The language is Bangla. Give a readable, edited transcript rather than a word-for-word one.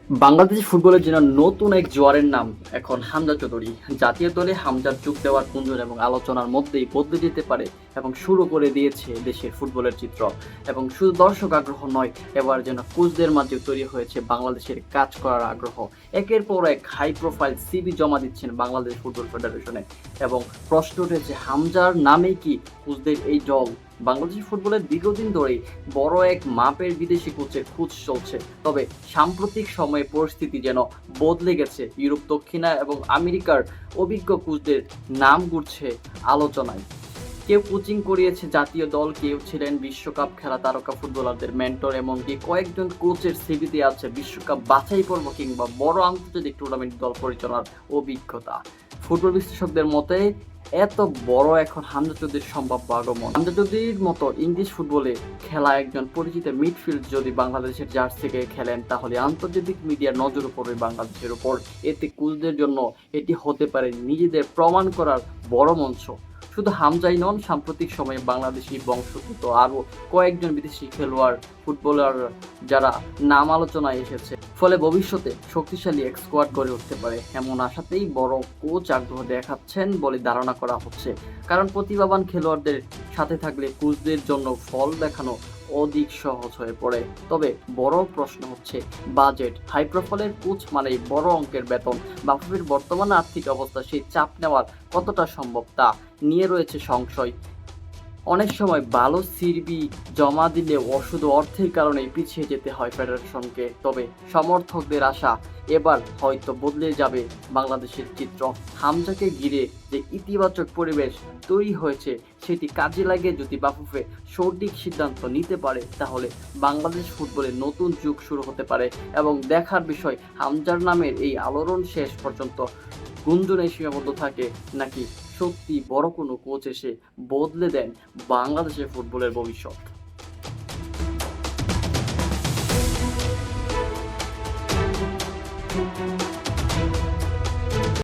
বাংলাদেশ ফুটবলের জন্য নতুন এক জোয়ারের নাম এখন হামজা চৌধুরী। জাতীয় দলে হামজার যোগ দেওয়ার গুঞ্জন এবং আলোচনার মধ্যেই বদলে যেতে পারে এবং শুরু করে দিয়েছে দেশের ফুটবলের চিত্র। এবং শুধু দর্শক আগ্রহ নয়, এবার যেন কোচদের মাঝে তৈরি হয়েছে বাংলাদেশের কাজ করার আগ্রহ। একের পর এক হাই প্রোফাইল সিভি জমা দিচ্ছেন বাংলাদেশ ফুটবল ফেডারেশনে এবং প্রশ্ন উঠেছে, হামজার নামে কি কোচদের এই দল? বাংলাদেশ ফুটবলের দীর্ঘদিন ধরেই বড় এক মাপের বিদেশি কোচের খোঁজ চলছে, তবে সাম্প্রতিক সময়ে পরিস্থিতি যেন বদলে গেছে। ইউরোপ, দক্ষিণা এবং আমেরিকার অভিজ্ঞ কোচদের নাম ঘুরছে আলোচনায়। কেউ কোচিং করিয়েছে জাতীয় দল, কেউ ছিলেন বিশ্বকাপ খেলা তারকা ফুটবলারদের মেন্টর, এমনকি কয়েকজন কোচের সিভিতে আছে বিশ্বকাপ বাছাই পর্ব কিংবা বড় আন্তর্জাতিক টুর্নামেন্ট দল পরিচালনার অভিজ্ঞতা। ফুটবল বিশ্লেষকদের মতে এত বড় এখন হামজা চৌধুরীর সম্ভাব্য আগমন। হামজা চৌধুরীর মতো ইংলিশ ফুটবলে খেলা একজন পরিচিত মিডফিল্ড যদি বাংলাদেশের জার্সিকে খেলেন, তাহলে আন্তর্জাতিক মিডিয়ার নজর পড়বে বাংলাদেশের উপর। এতে কোচদের জন্য এটি হতে পারে নিজেদের প্রমাণ করার বড় মঞ্চ। শুধু হামজাই নন, সাম্প্রতিক সময়ে বাংলাদেশি বংশোদ্ভূত আরও কয়েকজন বিদেশি খেলোয়াড়, ফুটবলার যারা নাম আলোচনায় এসেছে। ফলে ভবিষ্যতে শক্তিশালী এক স্কোয়াড গড়ে উঠতে পারে, এমন আশাতেই বড় কোচ আগ্রহ দেখাচ্ছেন বলে ধারণা করা হচ্ছে। কারণ প্রতিভাবান খেলোয়াড়দের সাথে থাকলে কোচদের জন্য ফল দেখানো অধিক সহজ হয়ে পড়ে। তবে বড় প্রশ্ন হচ্ছে বাজেট। হাই প্রোফাইলের কোচ মানেই বড় অঙ্কের বেতন। বাফুফের বর্তমান আর্থিক অবস্থা সেই চাপ নেওয়ার কতটা সম্ভব তা নিয়ে রয়েছে সংশয়। অনেক সময় ভালো সিভি জমা দিলেও শুধু অর্থের কারণেই পিছিয়ে যেতে হয় ফেডারেশনকে। তবে সমর্থকদের আশা, এবার হয়তো বদলে যাবে বাংলাদেশের চিত্র। হামজাকে ঘিরে যে ইতিবাচক পরিবেশ তৈরি হয়েছে, সেটি কাজে লাগিয়ে যদি বাফুফে সঠিক সিদ্ধান্ত নিতে পারে, তাহলে বাংলাদেশ ফুটবলে নতুন যুগ শুরু হতে পারে। এবং দেখার বিষয়, হামজার নামের এই আলোড়ন শেষ পর্যন্ত গুঞ্জনে সীমাবদ্ধ থাকে, নাকি সত্যি বড় কোনো কোচ এসে বদলে দেন বাংলাদেশের ফুটবলের ভবিষ্যৎ।